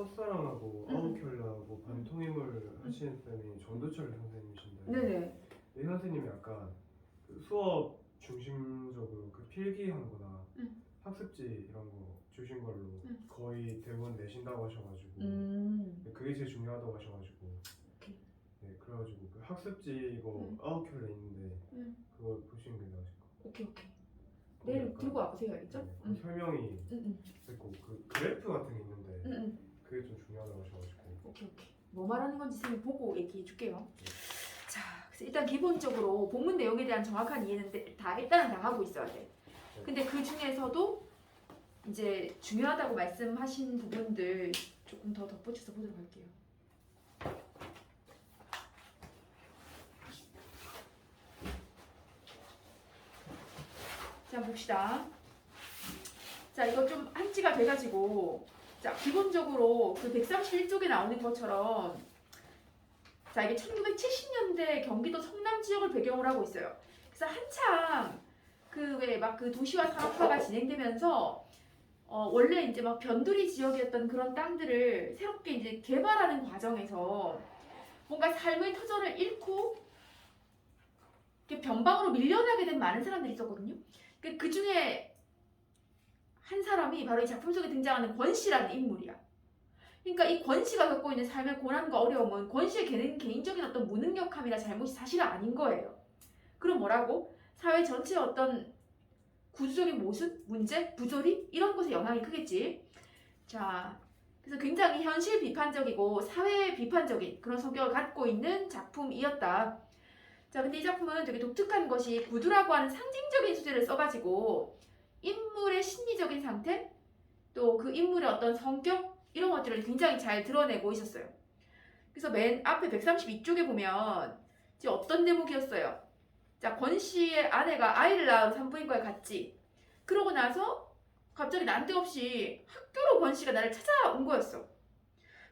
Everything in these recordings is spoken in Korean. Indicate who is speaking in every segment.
Speaker 1: 첫사랑하고 아웃켈라하고 반통임을 하시는 쌤이 전도철 선생님이신데
Speaker 2: 네네.
Speaker 1: 이 선생님이 약간 그 수업 중심적으로 그 필기하거나 학습지 이런 거 주신 걸로 거의 대부분 내신다고 하셔가지고 그게 제일 중요하다고 하셔가지고
Speaker 2: 오케이.
Speaker 1: 네 그래가지고 그 학습지 이거 아웃켈라 있는데 그걸 보시는 게 나으실 것 같아요.
Speaker 2: 오케이. 내일
Speaker 1: 약간,
Speaker 2: 들고 와보세요, 알겠죠?
Speaker 1: 네, 그 설명이 있고 그 그래프 같은 게 있는데 그게 좀 중요하다고 하셔가지고
Speaker 2: 오케이. 뭐 말하는 건지 선생님 보고 얘기해 줄게요. 자, 그래서 일단 기본적으로 본문 내용에 대한 정확한 이해는 일단은 다 하고 있어야 돼. 근데 그 중에서도 이제 중요하다고 말씀하신 부분들 조금 더 덧붙여서 보도록 할게요. 자, 봅시다. 자, 이거 좀 한지가 돼가지고, 자, 기본적으로 그 131쪽에 나오는 것처럼, 자, 이게 1970년대 경기도 성남 지역을 배경으로 하고 있어요. 그래서 한창 그 왜 막 그 도시화 산업화가 진행되면서, 원래 이제 막 변두리 지역이었던 그런 땅들을 새롭게 이제 개발하는 과정에서 뭔가 삶의 터전을 잃고 이렇게 변방으로 밀려나게 된 많은 사람들이 있었거든요. 그 중에 한 사람이 바로 이 작품 속에 등장하는 권 씨라는 인물이야. 그러니까 이 권 씨가 겪고 있는 삶의 고난과 어려움은 권 씨의 개인적인 어떤 무능력함이나 잘못이 사실은 아닌 거예요. 그럼 뭐라고? 사회 전체의 어떤 구조적인 모순, 문제, 부조리 이런 것에 영향이 크겠지. 자, 그래서 굉장히 현실 비판적이고 사회 비판적인 그런 성격을 갖고 있는 작품이었다. 자, 근데 이 작품은 되게 독특한 것이 구두라고 하는 상징적인 소재를 써가지고 인물의 심리적인 상태, 또 그 인물의 어떤 성격 이런 것들을 굉장히 잘 드러내고 있었어요. 그래서 맨 앞에 132쪽에 보면 이제 어떤 대목이었어요. 자, 권 씨의 아내가 아이를 낳은 산부인과에 갔지. 그러고 나서 갑자기 난데없이 학교로 권 씨가 나를 찾아온 거였어.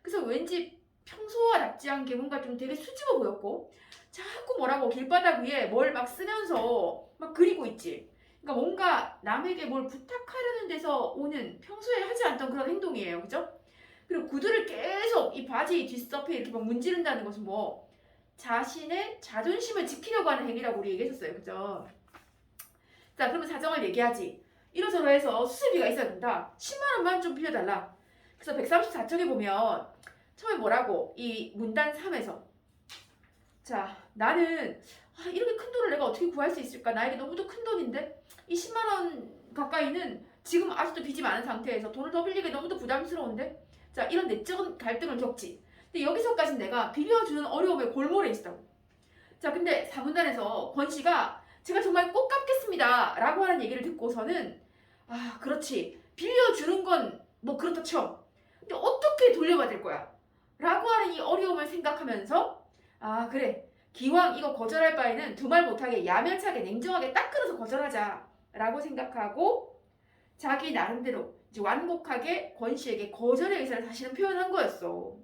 Speaker 2: 그래서 왠지 평소와 닮지 않게 뭔가 좀 되게 수줍어 보였고 자꾸 뭐라고 길바닥 위에 뭘 막 쓰면서 막 그리고 있지. 그러니까 뭔가 남에게 뭘 부탁하려는 데서 오는 평소에 하지 않던 그런 행동이에요. 그죠? 그리고 구두를 계속 이 바지 뒷섭에 이렇게 막 문지른다는 것은 뭐 자신의 자존심을 지키려고 하는 행위라고 우리 얘기했었어요. 그죠? 자, 그러면 사정을 얘기하지. 이러저러해서 수술비가 있어야 된다. 10만 원만 좀 빌려달라. 그래서 134쪽에 보면 처음에 뭐라고? 이 문단 3에서 자, 나는 이렇게 큰 돈을 내가 어떻게 구할 수 있을까? 나에게 너무도 큰 돈인데 이 10만 원 가까이는 지금 아직도 빚이 많은 상태에서 돈을 더 빌리기 너무도 부담스러운데 자, 이런 내적 갈등을 겪지. 근데 여기서까지 내가 빌려주는 어려움의 골몰에 있다고. 자, 근데 4문단에서 권 씨가 제가 정말 꼭 갚겠습니다 라고 하는 얘기를 듣고서는 그렇지. 빌려주는 건 뭐 그렇다 쳐. 근데 어떻게 돌려받을 거야? 라고 하는 이 어려움을 생각하면서 그래. 기왕 이거 거절할 바에는 두말 못하게 야멸차게 냉정하게 딱 끊어서 거절하자 라고 생각하고 자기 나름대로 이제 완곡하게 권 씨에게 거절의 의사를 사실은 표현한 거였어.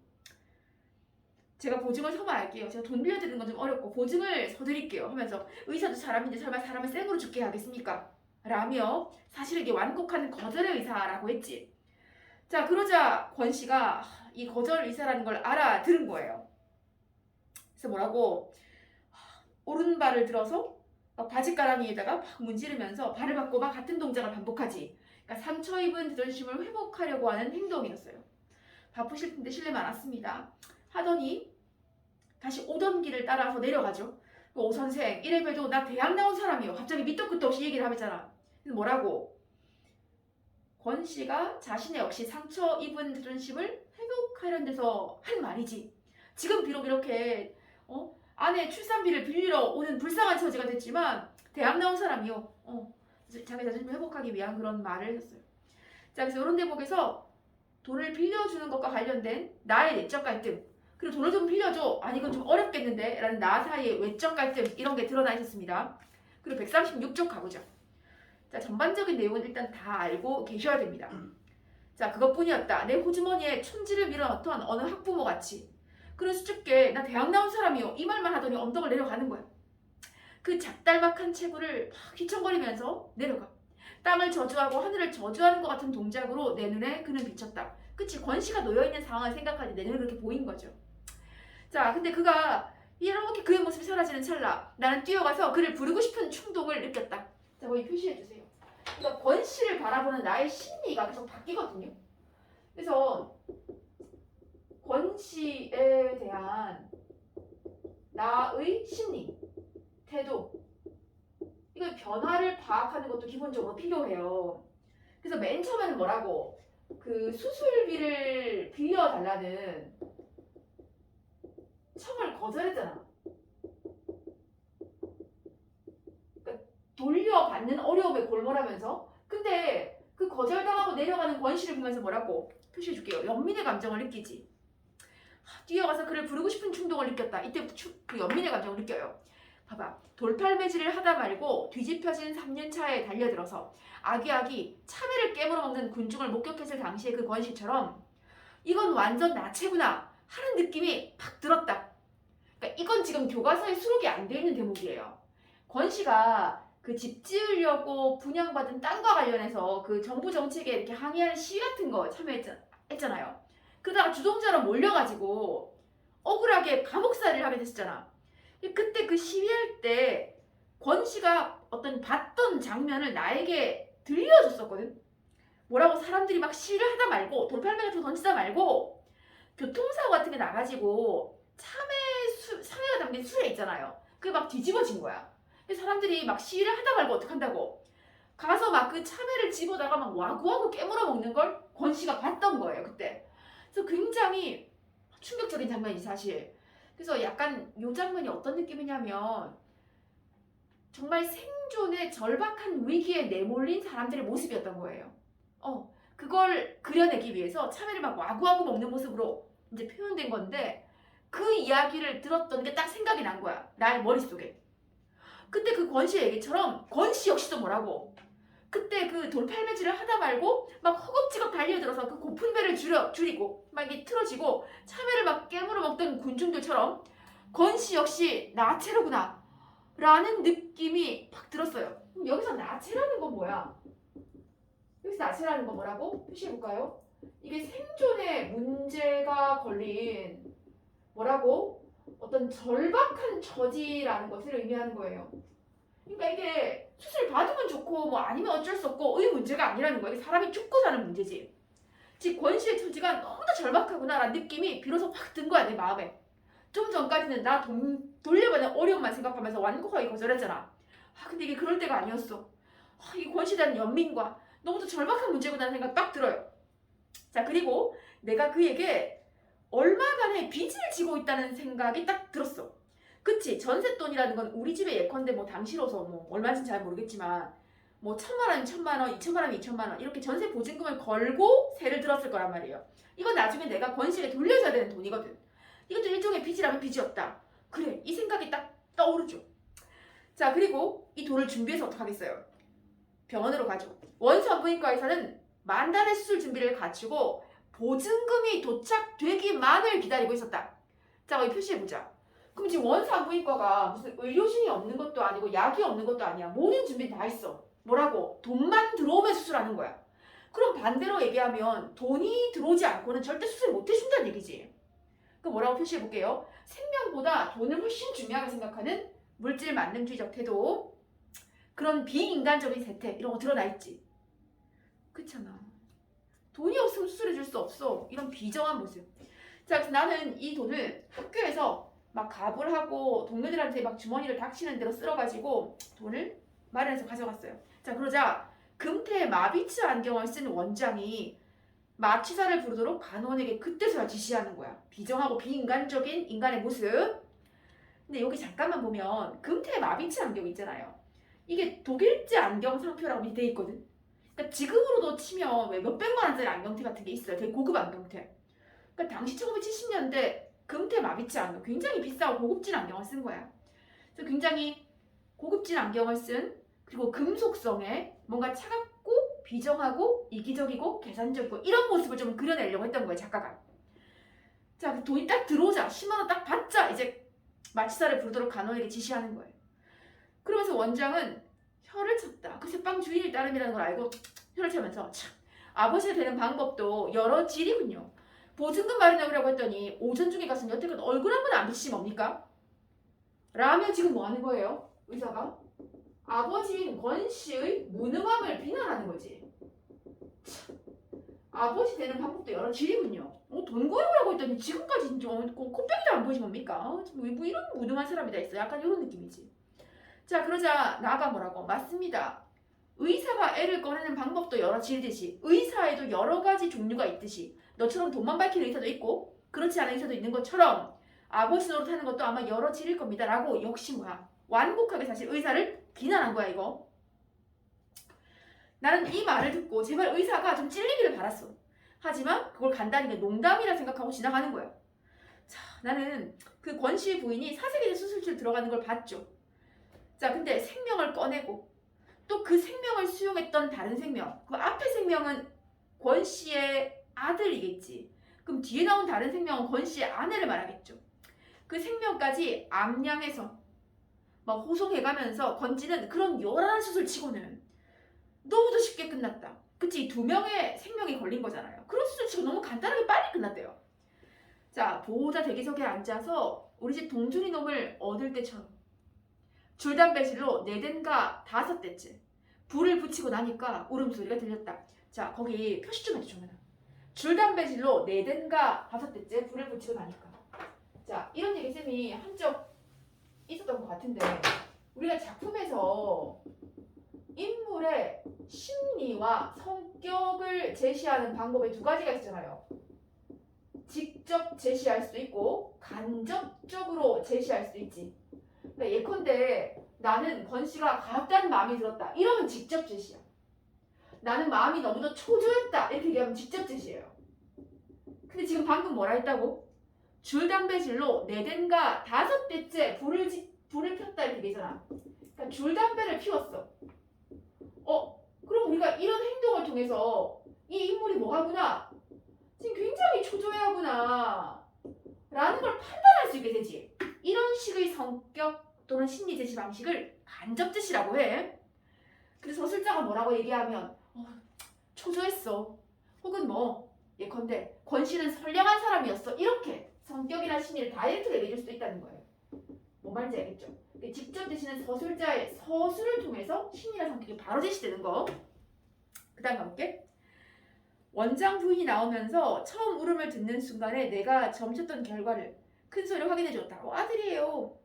Speaker 2: 제가 보증을 서봐할게요. 제가 돈 빌려드리는 건 좀 어렵고 보증을 서드릴게요 하면서 의사도 사람인데 설마 사람을 생으로 죽게 하겠습니까? 라며 사실에게 완곡한 거절의 의사라고 했지. 자, 그러자 권 씨가 이 거절 의사라는 걸 알아들은 거예요. 그래서 뭐라고? 오른발을 들어서 막 바지가랑이에다가 막 문지르면서 발을 받고 막 같은 동작을 반복하지. 그러니까 상처 입은 자존심을 회복하려고 하는 행동이었어요. 바쁘실 텐데 실례 많았습니다. 하더니 다시 오던 길을 따라서 내려가죠. 오 선생 이래봬도 나 대학 나온 사람이요. 갑자기 밑도 끝도 없이 얘기를 하잖아. 뭐라고? 권 씨가 자신의 역시 상처 입은 자존심을 회복하려는 데서 한 말이지. 지금 비록 이렇게 아내 출산비를 빌리러 오는 불쌍한 처지가 됐지만 대학 나온 사람이요. 자기 자존심을 회복하기 위한 그런 말을 했어요. 자, 그래서 이런 대목에서 돈을 빌려주는 것과 관련된 나의 내적 갈등, 그리고 돈을 좀 빌려줘. 이건 좀 어렵겠는데 라는 나 사이의 외적 갈등 이런 게 드러나 있었습니다. 그리고 136쪽 가보죠. 자, 전반적인 내용은 일단 다 알고 계셔야 됩니다. 자, 그것뿐이었다. 내 호주머니에 촌지를 밀어넣던 어느 학부모 같이. 그런 수줍게 나 대학 나온 사람이요. 이 말만 하더니 언덕을 내려가는 거야. 그 작달막한 체구를 막 휘청거리면서 내려가. 땅을 저주하고 하늘을 저주하는 것 같은 동작으로 내 눈에 그는 비쳤다. 그치? 권씨가 놓여있는 상황을 생각하니 내 눈에 그렇게 보인 거죠. 자, 근데 그가 이렇게 그의 모습이 사라지는 찰나 나는 뛰어가서 그를 부르고 싶은 충동을 느꼈다. 자, 거기 표시해주세요. 그러니까 권씨를 바라보는 나의 심리가 계속 바뀌거든요. 그래서 권씨에 대한 나의 심리, 태도, 이거 변화를 파악하는 것도 기본적으로 필요해요. 그래서 맨 처음에는 뭐라고? 그 수술비를 빌려달라는 청을 거절했잖아. 그러니까 돌려받는 어려움에 골몰하면서. 근데 그 거절당하고 내려가는 권씨를 보면서 뭐라고? 표시해줄게요. 연민의 감정을 느끼지. 뛰어가서 그를 부르고 싶은 충동을 느꼈다. 이때부터 그 연민의 감정을 느껴요. 봐봐. 돌팔매질을 하다 말고 뒤집혀진 3년차에 달려들어서 아기아기 참외를 깨물어 먹는 군중을 목격했을 당시의 그 권씨처럼 이건 완전 나체구나 하는 느낌이 팍 들었다. 그러니까 이건 지금 교과서에 수록이 안 돼 있는 대목이에요. 권씨가 그 집 지으려고 분양받은 땅과 관련해서 그 정부 정책에 이렇게 항의하는 시위 같은 거 참여했잖아요. 그러다가 주동자로 몰려가지고 억울하게 감옥살이를 하게 됐었잖아. 그때 그 시위할 때 권씨가 어떤 봤던 장면을 나에게 들려줬었거든. 뭐라고 사람들이 막 시위를 하다 말고 돌팔매 같은 거 던지다 말고 교통사고 같은 게 나가지고 참외가 담긴 수레 있잖아요. 그게 막 뒤집어진 거야. 사람들이 막 시위를 하다 말고 어떡한다고 가서 막 그 참외를 집어다가 막 와구와구 깨물어 먹는 걸 권씨가 봤던 거예요 그때. 그래서 굉장히 충격적인 장면이지 사실. 그래서 약간 이 장면이 어떤 느낌이냐면 정말 생존의 절박한 위기에 내몰린 사람들의 모습이었던 거예요. 그걸 그려내기 위해서 참외를 막 와구와구 먹는 모습으로 이제 표현된 건데 그 이야기를 들었던 게 딱 생각이 난 거야. 나의 머릿속에. 그때 그 권씨의 얘기처럼 권씨 역시도 뭐라고? 그때 그 돌팔매질을 하다 말고 막 허겁지겁 달려들어서 그 고픈 배를 줄이고 막 이게 틀어지고 참외를 막 깨물어 먹던 군중들처럼 권씨 역시 나체로구나 라는 느낌이 팍 들었어요. 그럼 여기서 나체라는 건 뭐야? 여기서 나체라는 건 뭐라고? 표시해볼까요? 이게 생존에 문제가 걸린 뭐라고? 어떤 절박한 처지라는 것을 의미하는 거예요. 그러니까 이게 수술 받으면 좋고 뭐 아니면 어쩔 수 없고 의 문제가 아니라는 거예요. 사람이 죽고 사는 문제지. 즉 권씨의 처지가 너무나 절박하구나라는 느낌이 비로소 확 든 거야 내 마음에. 좀 전까지는 나 돌려받는 어려움만 생각하면서 완곡하게 거절했잖아. 근데 이게 그럴 때가 아니었어. 이 권씨에 대한 연민과 너무도 절박한 문제구나라는 생각 딱 들어요. 자, 그리고 내가 그에게 얼마간의 빚을 지고 있다는 생각이 딱 들었어. 그치? 전셋돈이라는 건 우리 집에 예컨대 뭐 당시로서 뭐 얼마인지 잘 모르겠지만 뭐 1,000만 원이면 1,000만 원, 2,000만 원이면 2,000만 원 이렇게 전세 보증금을 걸고 세를 들었을 거란 말이에요. 이건 나중에 내가 권씨에게 돌려줘야 되는 돈이거든. 이것도 일종의 빚이라면 빚이었다. 그래, 이 생각이 딱 떠오르죠. 자, 그리고 이 돈을 준비해서 어떡하겠어요? 병원으로 가죠. 원산부인과에서는 만단의 수술 준비를 갖추고 보증금이 도착되기만을 기다리고 있었다. 자, 여기 표시해보자. 그럼 지금 원산부인과가 무슨 의료진이 없는 것도 아니고 약이 없는 것도 아니야. 모든 준비는 다 있어. 뭐라고? 돈만 들어오면 수술하는 거야. 그럼 반대로 얘기하면 돈이 들어오지 않고는 절대 수술 못 해준다는 얘기지. 그럼 뭐라고 표시해볼게요. 생명보다 돈을 훨씬 중요하게 생각하는 물질 만능주의적 태도, 그런 비인간적인 세태 이런 거 드러나 있지. 그렇잖아. 돈이 없으면 수술해줄 수 없어. 이런 비정한 모습. 자, 그래서 나는 이 돈을 학교에서 막 갑을 하고 동료들한테 막 주머니를 닥치는 대로 쓸어가지고 돈을 마련해서 가져갔어요. 자, 그러자 금태 마비츠 안경을 쓴 원장이 마취사를 부르도록 간호원에게 그때서야 지시하는 거야. 비정하고 비인간적인 인간의 모습. 근데 여기 잠깐만 보면 금태 마비츠 안경 있잖아요. 이게 독일제 안경 상표라고 돼 있거든. 그러니까 지금으로도 치면 왜 몇백만 원짜리 안경테 같은 게 있어요. 되게 고급 안경테. 그러니까 당시 1970년대 금태 마비츠 안경 굉장히 비싸고 고급진 안경을 쓴 거야. 그래서 굉장히 고급진 안경을 쓴 그리고 금속성에 뭔가 차갑고 비정하고 이기적이고 계산적이고 이런 모습을 좀 그려내려고 했던 거예요, 작가가. 자, 그 돈이 딱 들어오자 10만 원 딱 받자 이제 마취사를 부르도록 간호에게 지시하는 거예요. 그러면서 원장은 혀를 쳤다. 그 새빵 주인의 따름이라는 걸 알고 혀를 차면서 참, 아버지가 되는 방법도 여러 질이군요. 보증금 마련하려고 했더니 오전 중에 가서 여태껏 얼굴 한 번 안 비치지 뭡니까? 라며 지금 뭐 하는 거예요? 의사가? 아버지인 권 씨의 무능함을 비난하는 거지. 참, 아버지 되는 방법도 여러 질이군요. 돈 고용을 했더니 지금까지 진짜 코빼기도 안 보이지 뭡니까? 뭐 이런 무능한 사람이 다 있어. 약간 이런 느낌이지. 자, 그러자 나가 뭐라고? 맞습니다. 의사가 애를 꺼내는 방법도 여러 질듯이 의사에도 여러 가지 종류가 있듯이 너처럼 돈만 밝히는 의사도 있고 그렇지 않은 의사도 있는 것처럼 아버지 노릇하는 것도 아마 여러 질일 겁니다. 라고 역시 뭐야? 완곡하게 사실 의사를 비난한 거야 이거. 나는 이 말을 듣고 제발 의사가 좀 찔리기를 바랐어. 하지만 그걸 간단히 농담이라 생각하고 지나가는 거야. 자, 나는 그 권 씨의 부인이 사색의 수술실 들어가는 걸 봤죠. 자, 근데 생명을 꺼내고 또 그 생명을 수용했던 다른 생명, 그 앞에 생명은 권 씨의 아들이겠지. 그럼 뒤에 나온 다른 생명은 권 씨의 아내를 말하겠죠. 그 생명까지 암양해서 막 호송해가면서 건지는 그런 요란한 수술 치고는 너무도 쉽게 끝났다. 그치? 2명의 생명이 걸린 거잖아요. 그런 수술 치고 너무 간단하게 빨리 끝났대요. 자, 보호자 대기석에 앉아서 우리 집 동준이 놈을 얻을 때처럼 줄담배실로 4대인가 5대째 불을 붙이고 나니까 울음소리가 들렸다. 자, 거기 표시 좀 해줘. 줄담배실로 4대인가 5대째 불을 붙이고 나니까. 자, 이런 얘기 쌤이 한 적 있었던 것 같은데 우리가 작품에서 인물의 심리와 성격을 제시하는 방법에 2가지가 있잖아요. 직접 제시할 수도 있고 간접적으로 제시할 수도 있지. 그러니까 예컨대 나는 권 씨가 가혹한 마음이 들었다. 이러면 직접 제시야. 나는 마음이 너무도 초조했다. 이렇게 얘기하면 직접 제시예요. 근데 지금 방금 뭐라 했다고? 줄담배실로 4대인가 5대째 불을 폈다 이렇게 되잖아. 그러니까 줄담배를 피웠어. 그럼 우리가 이런 행동을 통해서 이 인물이 뭐하구나? 지금 굉장히 초조해하구나 라는 걸 판단할 수 있게 되지. 이런 식의 성격 또는 심리 제시 방식을 간접 제시라고 해. 그래서 서술자가 뭐라고 얘기하면 초조했어. 혹은 뭐 예컨대 권 씨는 선량한 사람이었어. 이렇게 성격이나 심리를 다이렉트로 얘기해 줄 수도 있다는 거예요. 뭔 말인지 알겠죠? 직접 제시는 서술자의 서술을 통해서 심리나 성격이 바로 제시되는 거. 그 다음 가볼게. 원장 부인이 나오면서 처음 울음을 듣는 순간에 내가 점쳤던 결과를 큰 소리로 확인해 줬다. 아들이에요.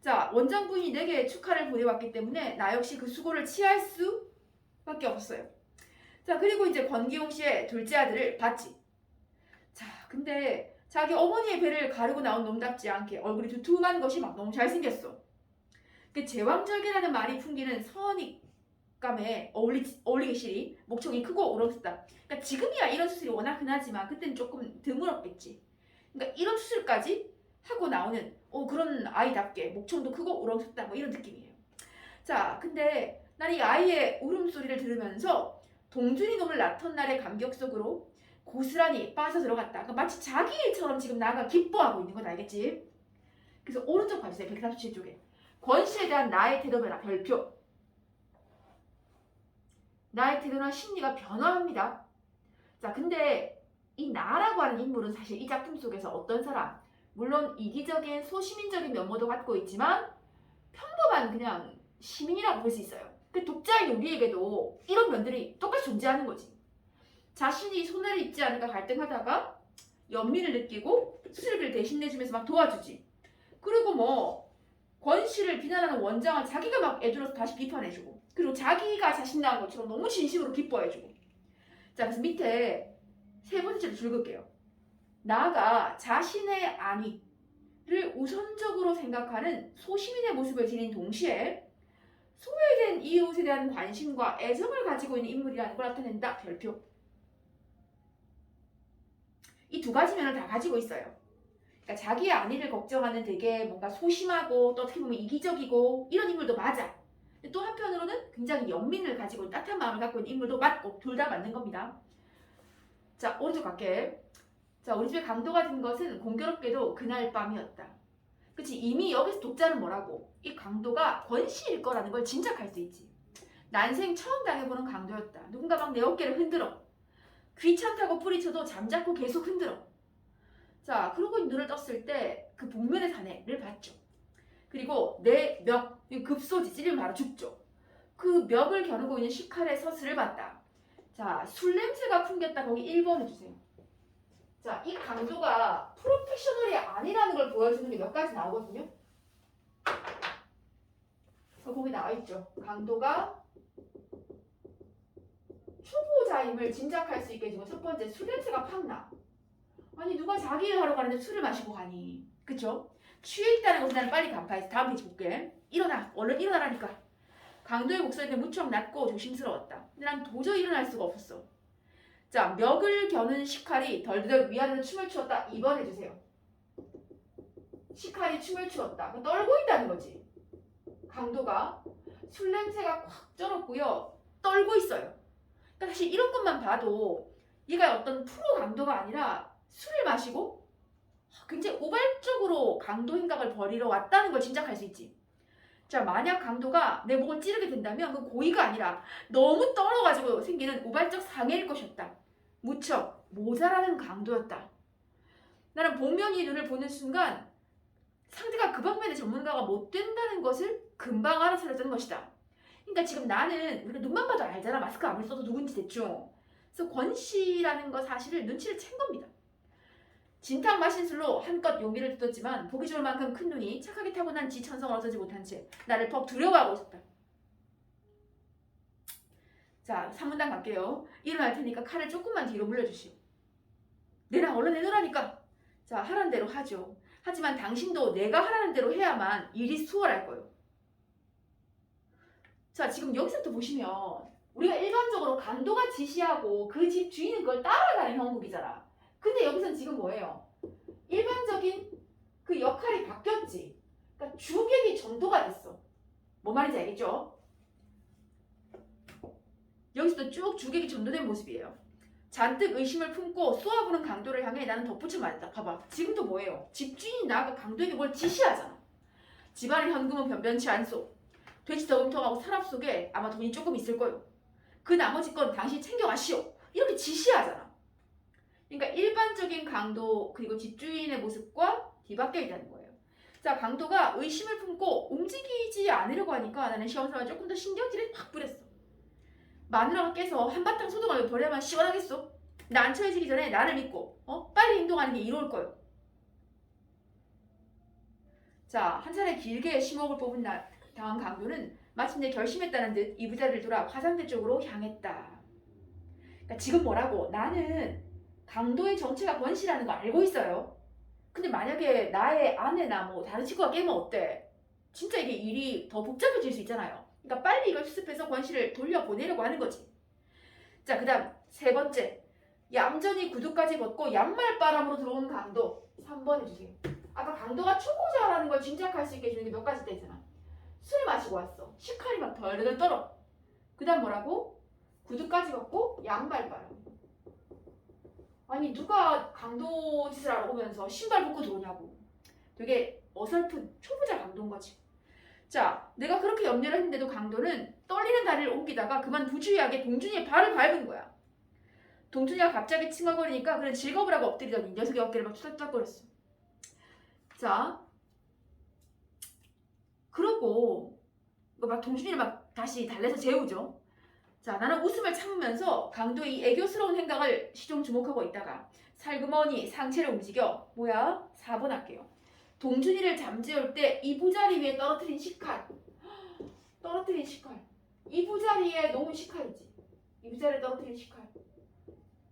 Speaker 2: 자, 원장 부인이 내게 축하를 보내왔기 때문에 나 역시 그 수고를 취할 수밖에 없었어요. 자, 그리고 이제 권기용 씨의 둘째 아들을 봤지. 자, 근데 자기 어머니의 배를 가르고 나온 놈답지 않게 얼굴이 두툼한 것이 막 너무 잘생겼어. 그 제왕절개라는 말이 풍기는 선입감에 어울리기 싫이 목청이 크고 우렁댔다. 그러니까 지금이야 이런 수술이 워낙 흔하지만 그때는 조금 드물었겠지. 그러니까 이런 수술까지 하고 나오는 그런 아이답게 목청도 크고 우렁댔다 뭐 이런 느낌이에요. 자, 근데 난 이 아이의 울음소리를 들으면서 동준이 놈을 낳던 날의 감격 속으로 고스란히 빠져들어갔다. 그러니까 마치 자기 일처럼 지금 나가 기뻐하고 있는 건 알겠지? 그래서 오른쪽 봐주세요. 137쪽에. 권 씨에 대한 나의 태도변화 별표. 나의 태도나 심리가 변화합니다. 자, 근데 이 나라고 하는 인물은 사실 이 작품 속에서 어떤 사람, 물론 이기적인 소시민적인 면모도 갖고 있지만 평범한 그냥 시민이라고 볼 수 있어요. 그 독자인 우리에게도 이런 면들이 똑같이 존재하는 거지. 자신이 손해를 입지 않을까 갈등하다가 연민을 느끼고 수술비를 대신 내주면서 막 도와주지. 그리고 뭐 권 씨를 비난하는 원장은 자기가 막 애들어서 다시 비판해주고, 그리고 자기가 자신 나은 것처럼 너무 진심으로 기뻐해주고. 자, 그래서 밑에 3번째로 줄 긋게요. 나아가 자신의 안위를 우선적으로 생각하는 소시민의 모습을 지닌 동시에 소외된 이웃에 대한 관심과 애정을 가지고 있는 인물이라는 걸 나타낸다. 별표. 이 2가지 면을 다 가지고 있어요. 그러니까 자기의 안위를 걱정하는 되게 뭔가 소심하고 또 어떻게 보면 이기적이고 이런 인물도 맞아. 근데 또 한편으로는 굉장히 연민을 가지고 있는 따뜻한 마음을 갖고 있는 인물도 맞고 둘 다 맞는 겁니다. 자, 오른쪽 갈게. 자, 우리 집에 강도가 된 것은 공교롭게도 그날 밤이었다. 그치? 이미 여기서 독자는 뭐라고? 이 강도가 권 씨일 거라는 걸 짐작할 수 있지. 난생 처음 당해보는 강도였다. 누군가 막 내 어깨를 흔들어. 귀찮다고 뿌리쳐도 잠자코 계속 흔들어. 자, 그러고 눈을 떴을 때 그 복면의 사내를 봤죠. 그리고 내 멱, 급소지 찔리면 바로 죽죠. 그 멱을 겨누고 있는 식칼의 서슬을 봤다. 자, 술 냄새가 풍겼다. 거기 1번 해주세요. 자, 이 강도가 프로페셔널이 아니라는 걸 보여주는 게 몇 가지 나오거든요. 거기 나와있죠. 강도가 초보자임을 짐작할 수 있게 해주고, 첫 번째, 술 냄새가 팍 나. 아니, 누가 자기 일 하러 가는데 술을 마시고 가니. 그쵸? 취해 있다는 것을 나는 빨리 간파해서 다음 페이지 볼게. 일어나. 얼른 일어나라니까. 강도의 목소리는 무척 낮고 조심스러웠다. 근데 난 도저히 일어날 수가 없었어. 자, 멱을 겨눈 식칼이 덜덜 위아래로 춤을 추었다. 2번 해주세요. 식칼이 춤을 추었다. 떨고 있다는 거지. 강도가 술 냄새가 꽉 쩔었고요. 떨고 있어요. 그러니까 사실 이런 것만 봐도 얘가 어떤 프로 강도가 아니라 술을 마시고 굉장히 우발적으로 강도 행각을 벌이러 왔다는 걸 짐작할 수 있지. 자, 만약 강도가 내 목을 찌르게 된다면 그 고의가 아니라 너무 떨어가지고 생기는 우발적 상해일 것이었다. 무척 모자라는 강도였다. 나는 복면이 눈을 보는 순간 상대가 그 방면의 전문가가 못 된다는 것을 금방 알아차렸다는 것이다. 그러니까 지금 나는 우리가 눈만 봐도 알잖아. 마스크 아무리 써도 누군지 대충. 그래서 권 씨라는 거 사실을 눈치를 챈 겁니다. 진탕 마신 술로 한껏 용기를 뜯었지만 보기 좋을 만큼 큰 눈이 착하게 타고난 지 천성을 어쩌지 못한 채 나를 퍽 두려워하고 있었다. 자, 3문단 갈게요. 일어날 테니까 칼을 조금만 뒤로 물려주시오. 내랑 얼른 내놓으라니까. 자, 하라는 대로 하죠. 하지만 당신도 내가 하라는 대로 해야만 일이 수월할 거예요. 자, 지금 여기서부터 보시면 우리가 일반적으로 강도가 지시하고 그 집 주인은 그걸 따라가는 형국이잖아. 근데 여기서는 지금 뭐예요? 일반적인 그 역할이 바뀌었지. 그러니까 주객이 전도가 됐어. 뭐 말인지 알겠죠? 여기서도 쭉 주객이 전도된 모습이에요. 잔뜩 의심을 품고 쏘아부는 강도를 향해 나는 덧붙여 말했다. 봐봐. 지금도 뭐예요? 집주인이 나아가 강도에게 뭘 지시하잖아. 집안의 현금은 변변치 않소. 돼지 저금통하고 서랍 속에 아마 돈이 조금 있을 거요. 그 나머지 건 당신이 챙겨가시오. 이렇게 지시하잖아. 그러니까 일반적인 강도 그리고 집주인의 모습과 뒤바뀌어 있다는 거예요. 자, 강도가 의심을 품고 움직이지 않으려고 하니까 나는 시험사가 조금 더 신경질을 확 부렸어. 마누라가 깨서 한바탕 소동을 벌여야만 시원하겠어? 나 안 처해지기 전에 나를 믿고 빨리 행동하는 게 이로울 거예요. 자, 한 차례 길게 심호흡을 뽑은 다음 강도는 마침내 결심했다는 듯 이부자리를 돌아 화장대 쪽으로 향했다. 그러니까 지금 뭐라고? 나는 강도의 정체가 권씨라는 거 알고 있어요. 근데 만약에 나의 아내나 뭐 다른 친구가 깨면 어때? 진짜 이게 일이 더 복잡해질 수 있잖아요. 그러니까 빨리 이걸 수습해서 권씨를 돌려보내려고 하는 거지. 자, 그 다음 세 번째. 얌전히 구두까지 벗고 양말바람으로 들어온 강도. 3번 해주세요. 아까 강도가 초보자라는 걸 짐작할 수 있게 해주는 게 몇 가지 있잖아. 술 마시고 왔어. 식칼이 막 덜덜 떨어. 그 다음 뭐라고? 구두까지 벗고 양말바람. 아니 누가 강도 짓을 하러 오면서 신발 벗고 들어오냐고. 되게 어설픈 초보자 강도인 거지. 자, 내가 그렇게 염려를 했는데도 강도는 떨리는 다리를 옮기다가 그만 부주의하게 동준이의 발을 밟은 거야. 동준이가 갑자기 칭얼거리니까 그는 즐거우라고 엎드리더니 녀석의 어깨를 막 투닥투닥거렸어. 자, 그러고 막 동준이를 막 다시 달래서 재우죠. 자, 나는 웃음을 참으면서 강도의 이 애교스러운 행각을 시종 주목하고 있다가 살그머니 상체를 움직여 4번 할게요. 동준이를 잠재울 때 이부자리 위에 떨어뜨린 식칼. 떨어뜨린 식칼. 이부자리에 놓은 식칼이지. 이부자리에 떨어뜨린 식칼.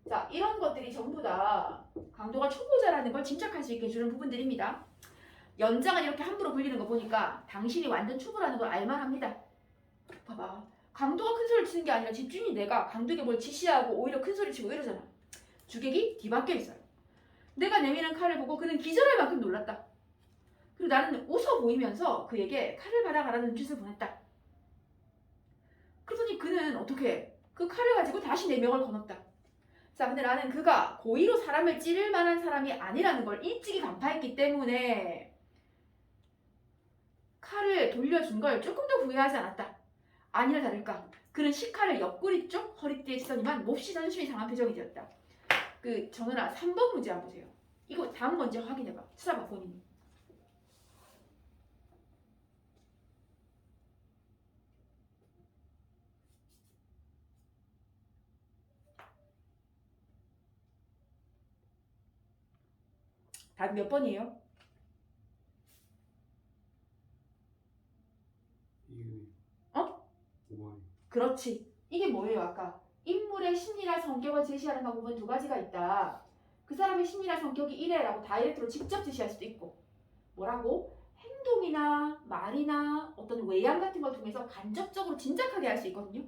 Speaker 2: 자, 이런 것들이 전부 다 강도가 초보자라는 걸 짐작할 수 있게 해주는 부분들입니다. 연장을 이렇게 함부로 불리는 거 보니까 당신이 완전 초보라는 걸 알만합니다. 봐봐. 강도가 큰 소리를 치는 게 아니라 집주인이 내가 강도에게 뭘 지시하고 오히려 큰 소리 치고 이러잖아. 주객이 뒤바뀌어 있어요. 내가 내미는 칼을 보고 그는 기절할 만큼 놀랐다. 그리고 나는 웃어 보이면서 그에게 칼을 받아가라는 눈짓을 보냈다. 그러더니 그는 어떻게 그 칼을 가지고 다시 내 명을 건넜다. 자, 근데 나는 그가 고의로 사람을 찌를 만한 사람이 아니라는 걸 일찍이 간파했기 때문에 칼을 돌려준 걸 조금 더 후회하지 않았다. 아니나 다를까 그는 시카를 옆구리 쪽 허리띠에 치더니만 몹시 자존심이 상한 표정이 되었다. 정은아 3번 문제 한번 보세요. 이거 다음 먼저 확인해봐. 찾아봐 본인이. 답이 몇 번이에요?
Speaker 1: 이은이.
Speaker 2: 어?
Speaker 1: 5번이.
Speaker 2: 그렇지. 이게 뭐예요? 아까 인물의 심리나 성격을 제시하는 방법은 두 가지가 있다. 그 사람의 심리나 성격이 이래라고 다이렉트로 직접 제시할 수도 있고, 뭐라고? 행동이나 말이나 어떤 외양 같은 걸 통해서 간접적으로 짐작하게 할 수 있거든요.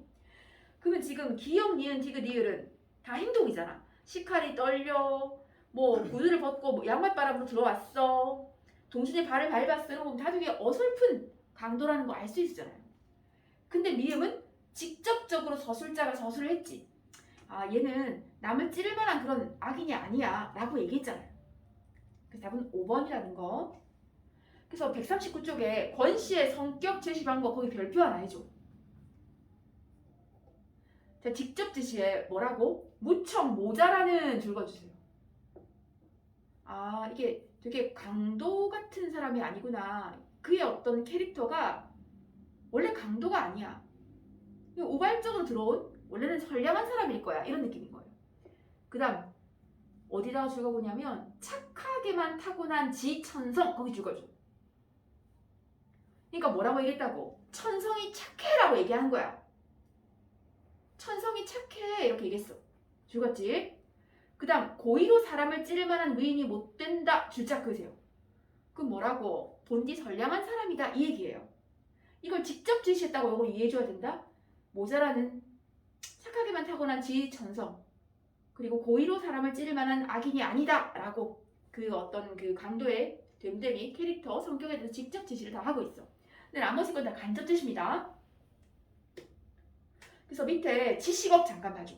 Speaker 2: 그러면 지금 기역, 니은, 디귿, 리을은 다 행동이잖아. 시칼이 떨려, 뭐 구두를 벗고 뭐 양말바람으로 들어왔어, 동준이 발을 밟았어, 이런 거 다 되게 어설픈 강도라는 거 알 수 있잖아요. 근데 미음은 직접적으로 서술자가 서술을 했지. 아, 얘는 남을 찌를 만한 그런 악인이 아니야 라고 얘기했잖아요. 그래서 답은 5번이라는 거. 그래서 139쪽에 권씨의 성격 제시 방법 거기 별표 하나 해줘. 자, 직접 제시에 뭐라고? 무척 모자라는 줄 그어주세요. 아, 이게 되게 강도 같은 사람이 아니구나. 그의 어떤 캐릭터가 원래 강도가 아니야. 우발적으로 들어온 원래는 선량한 사람일 거야. 이런 느낌인 거예요. 그 다음 어디다가 줄거보냐면 착하게만 타고난 지천성 거기 줄거줘. 그러니까 뭐라고 얘기했다고? 천성이 착해라고 얘기하는 거야. 천성이 착해 이렇게 얘기했어. 줄갔지? 그 다음 고의로 사람을 찌를 만한 위인이 못 된다. 줄짝 그으세요. 그럼 뭐라고? 본디 선량한 사람이다 이 얘기예요. 이걸 직접 제시했다고 이걸 이해해줘야 된다. 모자라는 착하게만 타고난 지천성 그리고 고의로 사람을 찌를 만한 악인이 아니다 라고 그 어떤 그 강도의 됨됨이 캐릭터 성격에 대해서 직접 제시를 다 하고 있어. 근데 나머지 건 다 간접 제시입니다. 그래서 밑에 지식억 잠깐 봐줘.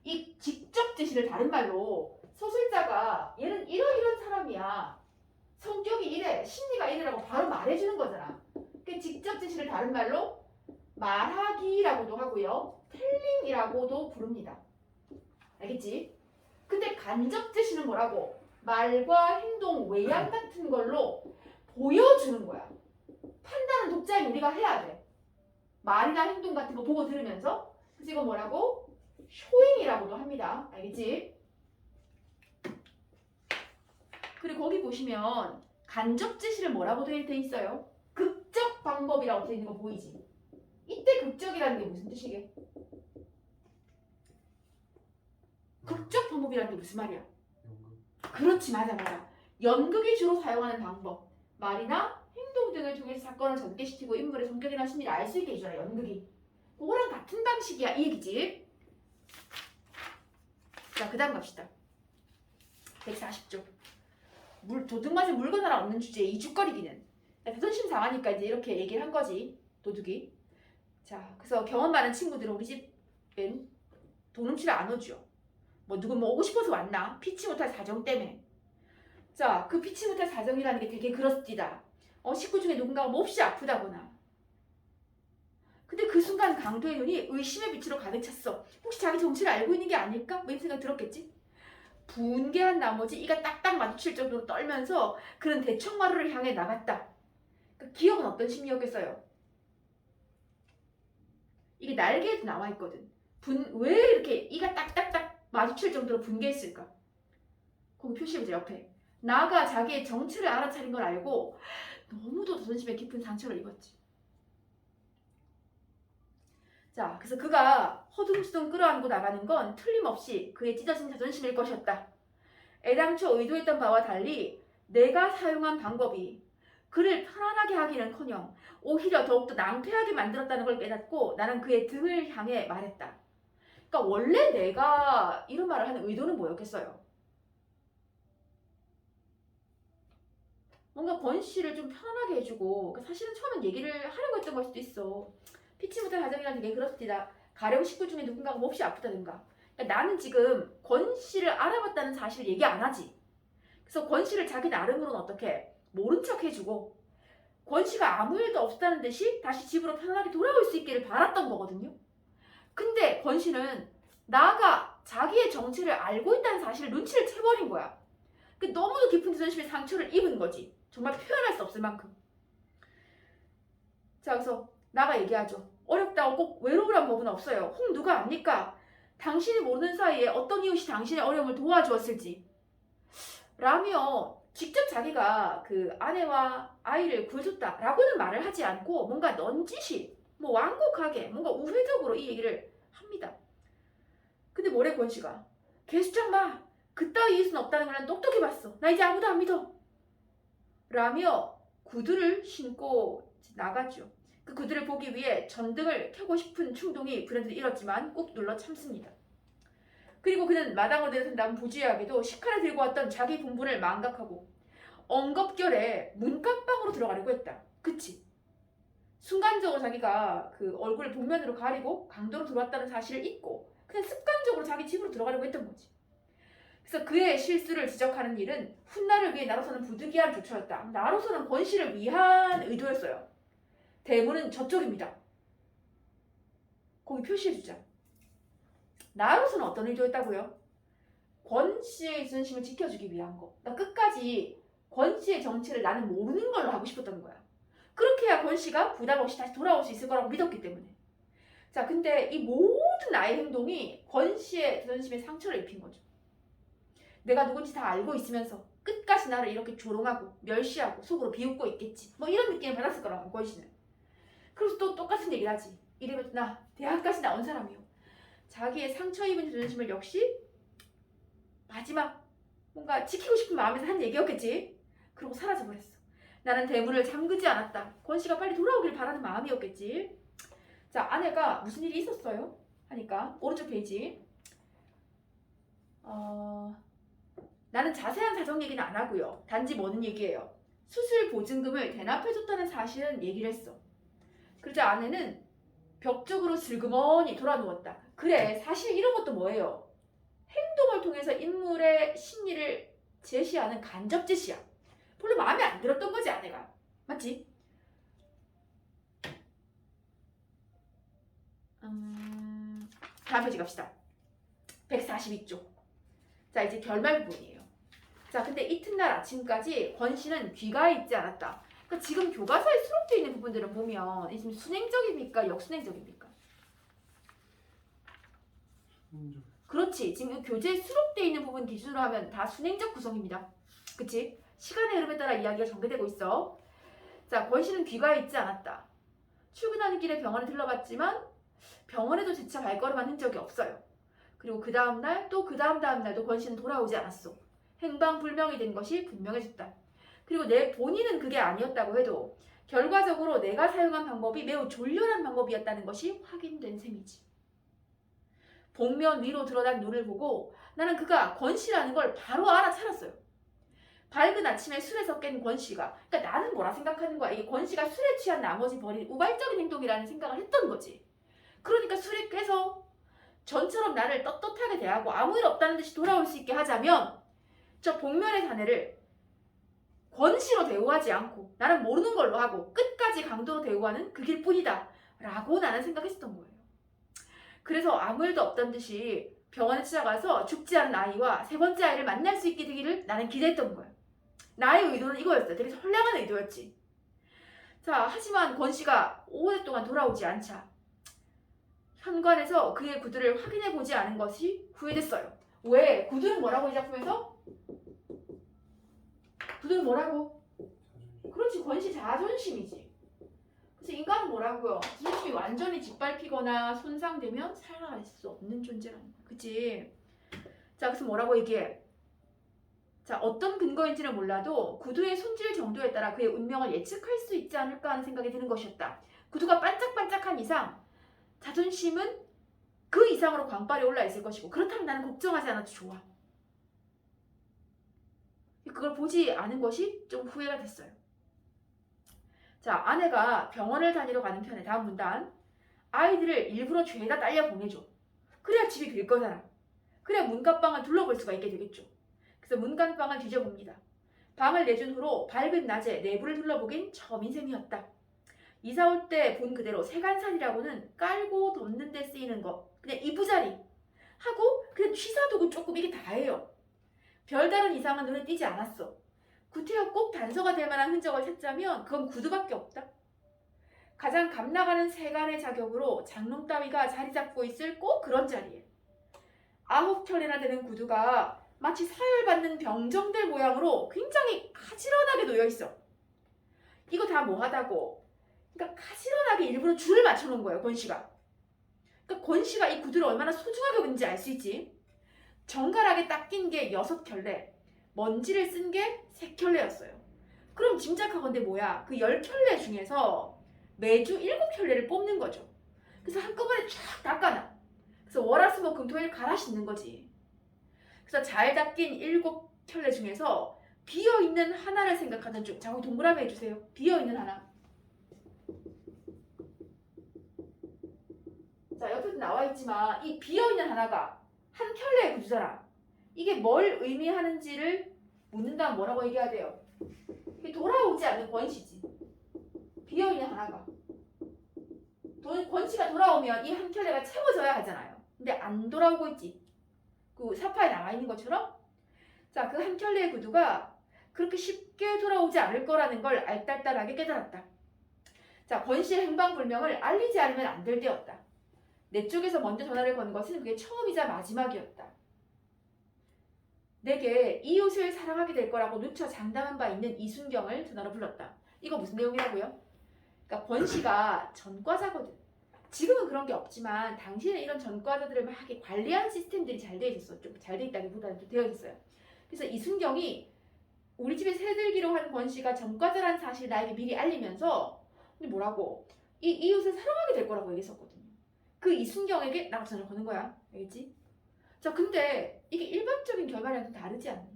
Speaker 2: 이 직접 제시를 다른 말로 서술자가 얘는 이런 사람이야, 성격이 이래, 심리가 이래라고 바로 말해주는 거잖아. 그 직접 제시를 다른 말로 말하기라고도 하고요, 텔링이라고도 부릅니다. 알겠지? 근데 간접 제시는 뭐라고? 말과 행동, 외양 같은 걸로 보여주는 거야. 판단은 독자인 우리가 해야 돼. 말이나 행동 같은 거 보고 들으면서. 그래서 이거 뭐라고? 쇼잉이라고도 합니다. 알겠지? 그리고 거기 보시면 간접 제시를 뭐라고 돼 있어요? 극적 방법이라고 돼 있는 거 보이지? 이때 극적이라는 게 무슨 뜻이게? 극적 방법이라는 게 무슨 말이야?
Speaker 1: 연극.
Speaker 2: 그렇지, 맞아. 연극이 주로 사용하는 방법, 말이나 행동 등을 통해서 사건을 전개시키고 인물의 성격이나 심리를 알 수 있게 해주라. 연극이 그거랑 같은 방식이야 이 얘기지. 자, 그 다음 갑시다. 140쪽 도둑맛에 물건 하나 없는 주제에 이죽거리기는. 자존심 상하니까 이제 이렇게 얘기를 한 거지 도둑이. 자, 그래서 경험 많은 친구들은 우리 집엔 돈 훔치러 안 오죠. 뭐 누구 뭐 오고 싶어서 왔나? 피치 못할 사정 때문에. 자, 그 피치 못할 사정이라는 게 되게 그렇습니다. 식구 중에 누군가가 몹시 아프다거나. 근데 그 순간 강도의 눈이 의심의 빛으로 가득 찼어. 혹시 자기 정체를 알고 있는 게 아닐까? 뭐 이런 생각 들었겠지? 분개한 나머지 이가 딱딱 마주칠 정도로 떨면서 그는 대청마루를 향해 나갔다. 그 기억은 어떤 심리였겠어요? 이게 날개에도 나와 있거든. 왜 이렇게 이가 딱딱딱 마주칠 정도로 분개했을까? 거기 표시해보자. 옆에. 나가 자기의 정체를 알아차린 걸 알고 너무도 자존심에 깊은 상처를 입었지. 자, 그래서 그가 허둥지둥 끌어안고 나가는 건 틀림없이 그의 찢어진 자존심일 것이었다. 애당초 의도했던 바와 달리 내가 사용한 방법이 그를 편안하게 하기는커녕 오히려 더욱더 낭패하게 만들었다는 걸 깨닫고 나는 그의 등을 향해 말했다. 그러니까 원래 내가 이런 말을 하는 의도는 뭐였겠어요? 뭔가 권 씨를 좀 편안하게 해주고, 사실은 처음엔 얘기를 하려고 했던 걸 수도 있어. 피치 못할 가정이라는 게 그렇습니다. 가령 식구 중에 누군가가 몹시 아프다든가. 그러니까 나는 지금 권 씨를 알아봤다는 사실을 얘기 안 하지. 그래서 권 씨를 자기 나름으로는 어떻게 모른 척 해주고, 권 씨가 아무 일도 없었다는 듯이 다시 집으로 편안하게 돌아올 수 있기를 바랐던 거거든요. 근데 권 씨는 나가 자기의 정체를 알고 있다는 사실을 눈치를 채버린 거야. 그 너무도 깊은 자존심의 상처를 입은 거지. 정말 표현할 수 없을 만큼. 자, 그래서 나가 얘기하죠. 어렵다고 꼭 외로우란 법은 없어요. 혹 누가 압니까? 당신이 모르는 사이에 어떤 이웃이 당신의 어려움을 도와주었을지. 라며 직접 자기가 그 아내와 아이를 구해줬다라고는 말을 하지 않고 뭔가 넌지시, 뭐 완곡하게, 뭔가 우회적으로 이 얘기를 합니다. 근데 뭐래 권 씨가? 개수작 마. 그따위 이웃은 없다는 걸 난 똑똑히 봤어. 나 이제 아무도 안 믿어. 라며 구두를 신고 나갔죠. 그 구두를 보기 위해 전등을 켜고 싶은 충동이 불현듯 일었지만 꾹 눌러 참습니다. 그리고 그는 마당으로 내려선 다음 부주의하게도 식칼을 들고 왔던 자기 분분을 망각하고 엉겁결에 문간방으로 들어가려고 했다. 그치? 순간적으로 자기가 그 얼굴을 복면으로 가리고 강도로 들어왔다는 사실을 잊고 그냥 습관적으로 자기 집으로 들어가려고 했던 거지. 그래서 그의 실수를 지적하는 일은 훗날을 위해 나로서는 부득이한 조처였다. 나로서는 권 씨를 위한 의도였어요. 대문은 저쪽입니다. 거기 표시해주자. 나로서는 어떤 의도였다고요? 권 씨의 자존심을 지켜주기 위한 거. 그러니까 끝까지 권 씨의 정체를 나는 모르는 걸로 하고 싶었던 거야. 그렇게 해야 권 씨가 부담 없이 다시 돌아올 수 있을 거라고 믿었기 때문에. 자, 근데 이 모든 나의 행동이 권 씨의 자존심에 상처를 입힌 거죠. 내가 누군지 다 알고 있으면서 끝까지 나를 이렇게 조롱하고 멸시하고 속으로 비웃고 있겠지. 뭐 이런 느낌을 받았을 거라고 권 씨는. 그래서 또 똑같은 얘기를 하지. 이래봬도 나 대학까지 나온 사람이요. 자기의 상처 입은 자존심을 역시 마지막 뭔가 지키고 싶은 마음에서 한 얘기였겠지. 그러고 사라져버렸어. 나는 대문을 잠그지 않았다. 권 씨가 빨리 돌아오길 바라는 마음이었겠지. 자, 아내가 무슨 일이 있었어요? 하니까 오른쪽 페이지. 나는 자세한 사정 얘기는 안 하고요. 단지 뭐는 얘기예요. 수술 보증금을 대납해줬다는 사실은 얘기를 했어. 그러자 아내는 벽 쪽으로 슬그머니 돌아누웠다. 그래, 사실 이런 것도 뭐예요? 행동을 통해서 인물의 심리를 제시하는 간접 제시야. 별로 마음에 안 들었던 거지, 아내가. 맞지? 다음 페이지 갑시다. 142쪽. 자, 이제 결말 부분이에요. 자, 근데 이튿날 아침까지 권 씨는 귀가에 있지 않았다. 그러니까 지금 교과서에 수록되어 있는 부분들을 보면 지금 순행적입니까? 역순행적입니까? 그렇지. 지금 교재에 수록되어 있는 부분 기준으로 하면 다 순행적 구성입니다. 그치? 시간의 흐름에 따라 이야기가 전개되고 있어. 자, 권 씨는 귀가에 있지 않았다. 출근하는 길에 병원에 들러갔지만 병원에도 재차 발걸음한 흔적이 없어요. 그리고 그 다음날 또 그 다음날도 권 씨는 돌아오지 않았어. 행방불명이 된 것이 분명해졌다. 그리고 내 본인은 그게 아니었다고 해도 결과적으로 내가 사용한 방법이 매우 졸렬한 방법이었다는 것이 확인된 셈이지. 복면 위로 드러난 눈을 보고 나는 그가 권 씨라는 걸 바로 알아차렸어요. 밝은 아침에 술에서 깬 권 씨가, 그러니까 나는 뭐라 생각하는 거야. 이게 권 씨가 술에 취한 나머지 벌인 우발적인 행동이라는 생각을 했던 거지. 그러니까 술에 깨서 전처럼 나를 떳떳하게 대하고 아무 일 없다는 듯이 돌아올 수 있게 하자면 저 복면의 사내를 권 씨로 대우하지 않고 나는 모르는 걸로 하고 끝까지 강도로 대우하는 그 길뿐이다 라고 나는 생각했었던 거예요. 그래서 아무 일도 없던 듯이 병원에 찾아가서 죽지 않은 아이와 세 번째 아이를 만날 수 있게 되기를 나는 기대했던 거예요. 나의 의도는 이거였어요. 되게 선량한 의도였지. 자, 하지만 권 씨가 오랫동안 돌아오지 않자 현관에서 그의 구두를 확인해보지 않은 것이 후회됐어요. 왜? 구두는 뭐라고 이 작품에서? 구두는 뭐라고? 그렇지, 권 씨 자존심이지. 그래서 인간은 뭐라고요? 자존심이 완전히 짓밟히거나 손상되면 살아갈 수 없는 존재라는 거야. 그치? 자, 그래서 뭐라고 얘기해? 자, 어떤 근거인지는 몰라도 구두의 손질 정도에 따라 그의 운명을 예측할 수 있지 않을까 하는 생각이 드는 것이었다. 구두가 반짝반짝한 이상 자존심은 그 이상으로 광발이 올라 있을 것이고 그렇다면 나는 걱정하지 않아도 좋아. 그걸 보지 않은 것이 좀 후회가 됐어요. 자, 아내가 병원을 다니러 가는 편에 다음 문단 아이들을 일부러 죄다 딸려 보내줘. 그래야 집이 빌 거잖아. 그래야 문간방을 둘러볼 수가 있게 되겠죠. 그래서 문간방을 뒤져봅니다. 방을 내준 후로 밝은 낮에 내부를 둘러보긴 처음인 셈이었다. 이사 올 때 본 그대로 세간살이라고는 깔고 덮는 데 쓰이는 것, 그냥 이부자리 하고 그냥 취사도구 조금 이게 다예요. 별다른 이상은 눈에 띄지 않았어. 구태여 꼭 단서가 될 만한 흔적을 찾자면 그건 구두밖에 없다. 가장 감나가는 세간의 자격으로 장롱 따위가 자리 잡고 있을 꼭 그런 자리에 9켤레나 되는 구두가 마치 서열받는 병정들 모양으로 굉장히 가지런하게 놓여 있어. 이거 다 뭐하다고? 그러니까 가지런하게 일부러 줄을 맞춰놓은 거예요, 권씨가. 그러니까 권씨가 이 구두를 얼마나 소중하게 보는지 알 수 있지. 정갈하게 딱 낀 게 6켤레, 먼지를 쓴 게 3켤레였어요. 그럼 짐작하건대 뭐야? 그 10켤레 중에서 매주 7켤레를 뽑는 거죠. 그래서 한꺼번에 쫙 닦아놔. 그래서 월화수목금토일 갈아 씻는 거지. 그래서 잘 닦인 7켤레 중에서 비어있는 하나를 생각하는 중. 자, 동그라미 해주세요. 비어있는 하나. 자, 옆에도 나와있지만 이 비어있는 하나가 한 켤레의 구두잖아. 이게 뭘 의미하는지를 묻는다면 뭐라고 얘기해야 돼요? 이게 돌아오지 않는 권씨지. 비어있는 하나가. 권씨가 돌아오면 이 한 켤레가 채워져야 하잖아요. 근데 안 돌아오고 있지. 그 사파에 나와있는 것처럼. 자, 그 한 켤레의 구두가 그렇게 쉽게 돌아오지 않을 거라는 걸 알딸딸하게 깨달았다. 자, 권씨의 행방불명을 알리지 않으면 안 될 때였다. 내 쪽에서 먼저 전화를 건 것은 그게 처음이자 마지막이었다. 내게 이웃을 사랑하게 될 거라고 누차 장담한 바 있는 이순경을 전화로 불렀다. 이거 무슨 내용이라고요? 그러니까 권씨가 전과자거든. 지금은 그런 게 없지만 당시에는 이런 전과자들을 막 관리하는 시스템들이 잘 돼 있었어. 좀 잘 돼 있다기보다는 좀 되어 있었어요. 그래서 이순경이 우리 집에 새들기로 한 권씨가 전과자라는 사실을 나에게 미리 알리면서 근데 뭐라고? 이 이웃을 사랑하게 될 거라고 얘기했었거든요. 그 이순경에게 나가 전화를 거는 거야. 알겠지? 자, 근데 이게 일반적인 결말이랑 좀 다르지 않니?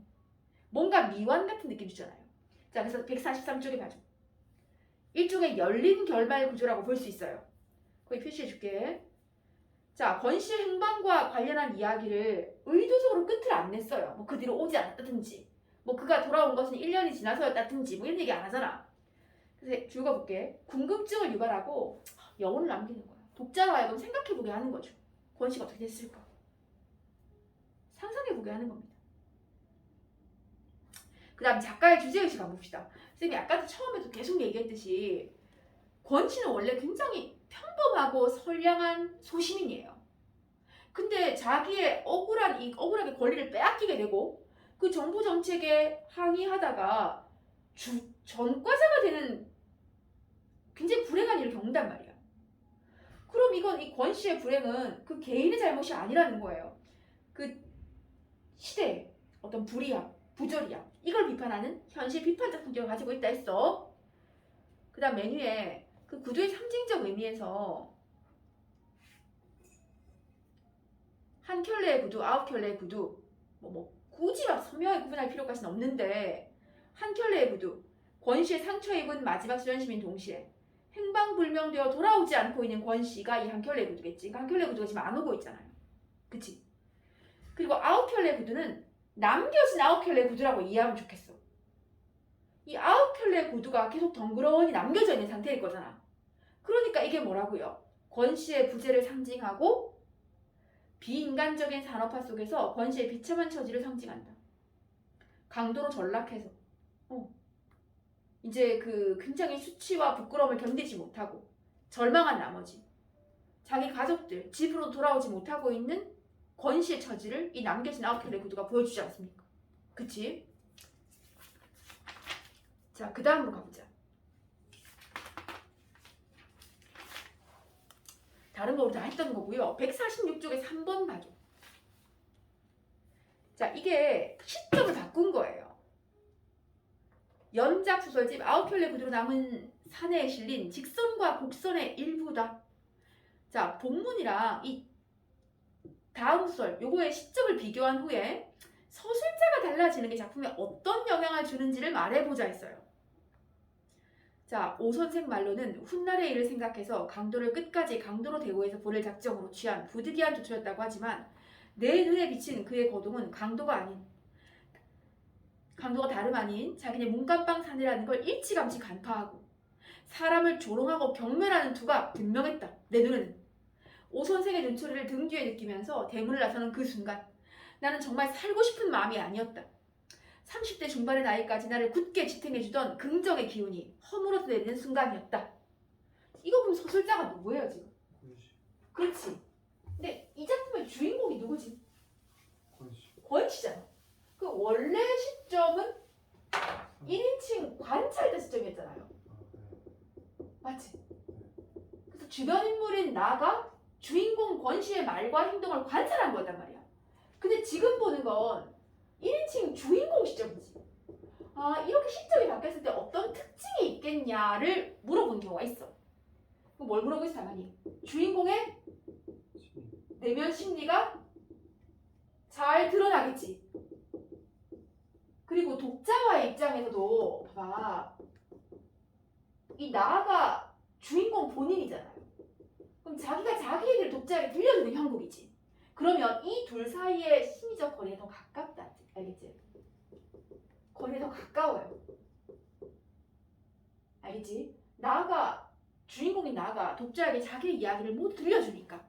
Speaker 2: 뭔가 미완 같은 느낌 주잖아요. 자, 그래서 143쪽에 봐줘. 일종의 열린 결말 구조라고 볼 수 있어요. 거기 표시해 줄게. 자, 권씨의 행방과 관련한 이야기를 의도적으로 끝을 안 냈어요. 뭐 그 뒤로 오지 않았다든지, 뭐 그가 돌아온 것은 1년이 지나서였다든지, 뭐 이런 얘기 안 하잖아. 그래서 줄 거볼게. 궁금증을 유발하고 여운을 남기는 거야. 독자로 하여금 생각해보게 하는 거죠. 권씨가 어떻게 됐을까? 상상해보게 하는 겁니다. 그 다음 작가의 주제의식 한번 봅시다. 선생님이 아까도 처음에도 계속 얘기했듯이 권씨는 원래 굉장히 평범하고 선량한 소시민이에요. 근데 자기의 억울하게 권리를 빼앗기게 되고 그 정부 정책에 항의하다가 전과자가 되는 굉장히 불행한 일을 겪는단 말이야. 그럼 이건 이 권씨의 불행은 그 개인의 잘못이 아니라는 거예요. 그 시대의 어떤 불이함, 부조리함 이걸 비판하는 현실 비판적 성격을 가지고 있다 했어. 그 다음 메뉴에 그 구두의 상징적 의미에서 한 켤레의 구두, 9켤레의 구두 뭐 굳이 막 선명하게 구분할 필요까지는 없는데 한 켤레의 구두, 권씨의 상처 입은 마지막 수련심인 동시에 행방불명되어 돌아오지 않고 있는 권씨가 이 한 켤레의 구두겠지. 한 켤레의 구두가 지금 안 오고 있잖아요. 그치? 그리고 9켤레의 구두는 남겨진 9켤레의 구두라고 이해하면 좋겠어. 이 9켤레의 구두가 계속 덩그러니 남겨져 있는 상태일 거잖아. 그러니까 이게 뭐라고요? 권씨의 부재를 상징하고 비인간적인 산업화 속에서 권씨의 비참한 처지를 상징한다. 강도로 전락해서 이제 그 굉장히 수치와 부끄러움을 견디지 못하고 절망한 나머지 자기 가족들 집으로 돌아오지 못하고 있는 권씨의 처지를 이 남겨진 9켤레 구두가 보여주지 않습니까? 그치? 자, 그 다음으로 가보자. 다른 거 우리 다 했던 거고요. 146쪽에 3번 봐줘. 자, 이게 시점을 바꾼 거예요. 연작 소설집 9켤레 구두로 남은 사내에 실린 직선과 곡선의 일부다. 자, 본문이랑 이 다음 소설 요거의 시점을 비교한 후에 서술자가 달라지는 게 작품에 어떤 영향을 주는지를 말해보자 했어요. 자, 오 선생 말로는 훗날의 일을 생각해서 강도를 끝까지 강도로 대우해서 보낼 작정으로 취한 부득이한 조처였다고 하지만 내 눈에 비친 그의 거동은 강도가 다름 아닌 자기네 문간방 사내라는 걸 일찌감치 간파하고 사람을 조롱하고 경멸하는 투가 분명했다. 내 눈에는. 오 선생의 눈초리를 등 뒤에 느끼면서 대문을 나서는 그 순간 나는 정말 살고 싶은 마음이 아니었다. 30대 중반의 나이까지 나를 굳게 지탱해주던 긍정의 기운이 허물어져 내리는 순간이었다. 이거 보면 소설자가 누구예요 지금? 그렇지. 근데 이 작품의 주인공이 누구지? 권씨잖아. 그 원래 시점은 1인칭 관찰자 시점이었잖아요. 맞지? 그래서 주변 인물인 나가 주인공 권씨의 말과 행동을 관찰한 거단 말이야. 근데 지금 보는 건 1인칭 주인공 시점이지. 아, 이렇게 시점이 바뀌었을 때 어떤 특징이 있겠냐를 물어보는 경우가 있어. 그럼 뭘 물어보고 있어, 당연히? 주인공의 내면 심리가 잘 드러나겠지. 그리고 독자와의 입장에서도 봐봐. 이 나가 주인공 본인이잖아요. 그럼 자기가 자기 얘기를 독자에게 들려주는 형국이지. 그러면 이 둘 사이의 심리적 거리가 더 가깝다. 알겠지? 거리가 더 가까워요. 알겠지? 나가 주인공인 나가 독자에게 자기의 이야기를 모두 들려주니까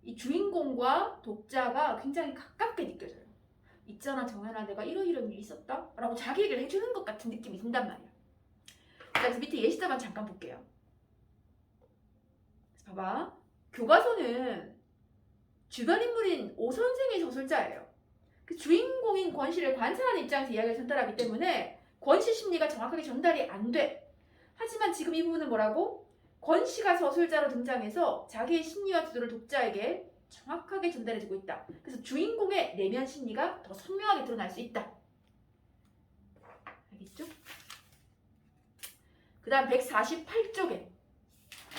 Speaker 2: 이 주인공과 독자가 굉장히 가깝게 느껴져요. 있잖아 정연아, 내가 이런 일이 있었다? 라고 자기 얘기를 해주는 것 같은 느낌이 든단 말이야. 그래서 밑에 예시자만 잠깐 볼게요. 봐봐. 교과서는 주변 인물인 오 선생의 저술자예요. 그 주인공인 권씨를 관찰하는 입장에서 이야기를 전달하기 때문에 권씨 심리가 정확하게 전달이 안 돼. 하지만 지금 이 부분은 뭐라고? 권씨가 저술자로 등장해서 자기의 심리와 주도를 독자에게 정확하게 전달해주고 있다. 그래서 주인공의 내면 심리가 더 선명하게 드러날 수 있다. 알겠죠? 그 다음 148쪽에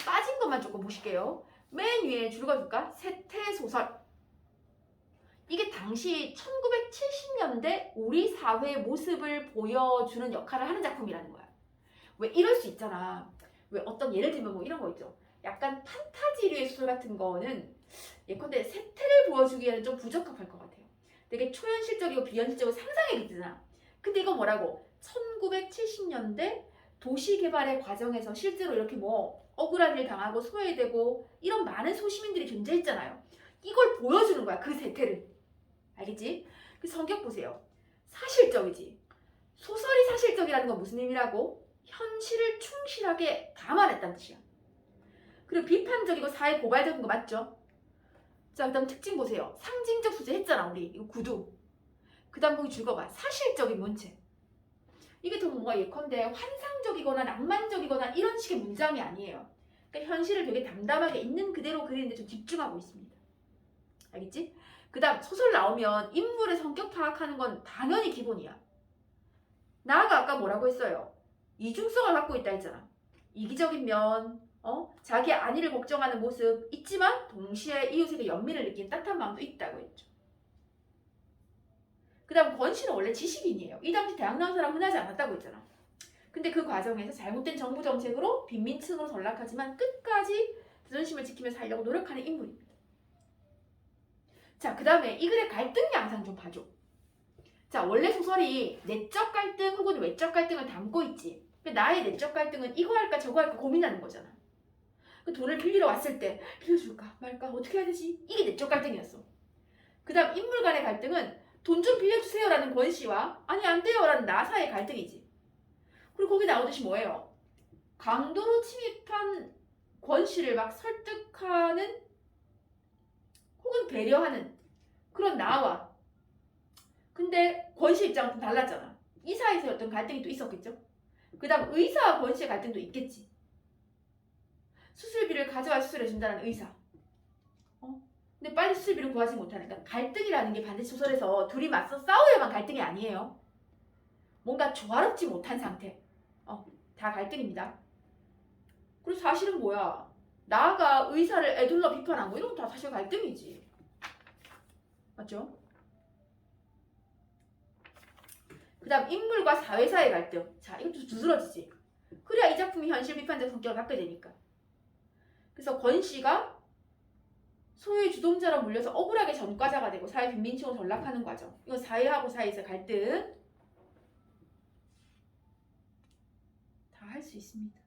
Speaker 2: 빠진 것만 조금 보실게요. 맨 위에 줄 그어줄까? 세태소설. 이게 당시 1970년대 우리 사회의 모습을 보여주는 역할을 하는 작품이라는 거야. 왜 이럴 수 있잖아. 왜 어떤 예를 들면 뭐 이런 거 있죠. 약간 판타지류의 소설 같은 거는 예컨대 세태를 보여주기에는 좀 부적합할 것 같아요. 되게 초현실적이고 비현실적으로 상상이 되잖아. 근데 이건 뭐라고? 1970년대 도시개발의 과정에서 실제로 이렇게 뭐 억울한 일 당하고 소외되고 이런 많은 소시민들이 존재했잖아요. 이걸 보여주는 거야. 그 세태를. 알겠지? 그 성격 보세요. 사실적이지. 소설이 사실적이라는 건 무슨 의미라고? 현실을 충실하게 담아냈다는 뜻이야. 그리고 비판적이고 사회 고발적인 거 맞죠? 자, 그 다음 특징 보세요. 상징적 소재 했잖아 우리. 이거 구두. 그 다음 거기 줄거봐. 사실적인 문체. 이게 더 뭔가 예컨대 환상적이거나 낭만적이거나 이런 식의 문장이 아니에요. 그러니까 현실을 되게 담담하게 있는 그대로 그리는데 좀 집중하고 있습니다. 알겠지? 그 다음 소설 나오면 인물의 성격 파악하는 건 당연히 기본이야. 나아가 아까 뭐라고 했어요? 이중성을 갖고 있다 했잖아. 이기적인 면, 자기 안위를 걱정하는 모습 있지만 동시에 이웃에게 연민을 느끼는 따뜻한 마음도 있다고 했죠. 그 다음 권씨는 원래 지식인이에요. 이 당시 대학 나온 사람 흔하지 않았다고 했잖아. 근데 그 과정에서 잘못된 정부 정책으로 빈민층으로 전락하지만 끝까지 자존심을 지키며 살려고 노력하는 인물입니다. 자, 그 다음에 이 글의 갈등 양상 좀 봐줘. 자, 원래 소설이 내적 갈등 혹은 외적 갈등을 담고 있지. 나의 내적 갈등은 이거 할까 저거 할까 고민하는 거잖아. 그 돈을 빌리러 왔을 때 빌려줄까 말까 어떻게 해야 되지? 이게 내적 갈등이었어. 그 다음 인물 간의 갈등은 돈 좀 빌려주세요 라는 권씨와 아니 안 돼요 라는 나 사이의 갈등이지. 그리고 거기 나오듯이 뭐예요? 강도로 침입한 권씨를 막 설득하는 혹은 배려하는 그런 나와 근데 권씨 입장은 좀 달랐잖아. 이 사이에서 어떤 갈등이 또 있었겠죠? 그 다음 의사와 권씨의 갈등도 있겠지. 수술비를 가져와 수술해준다는 의사. 근데 빨리 수술비를 구하지 못하니까 갈등이라는 게 반드시 소설에서 둘이 맞서 싸워야만 갈등이 아니에요. 뭔가 조화롭지 못한 상태. 다 갈등입니다. 그리고 사실은 뭐야? 나가 의사를 애둘러 비판한 거 이런 거 다 사실 갈등이지. 맞죠? 그 다음 인물과 사회사의 갈등. 자, 이것도 두드러지지. 그래야 이 작품이 현실 비판적 성격을 갖게 되니까. 그래서 권씨가 소유의 주동자로 물려서 억울하게 전과자가 되고 사회 빈민층으로 전락하는 과정. 이건 사회하고 사회에서 갈등. 다 할 수 있습니다.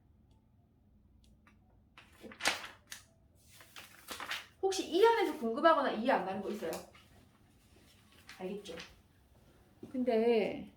Speaker 2: 혹시 이 안에서 궁금하거나 이해 안 가는 거 있어요? 알겠죠? 근데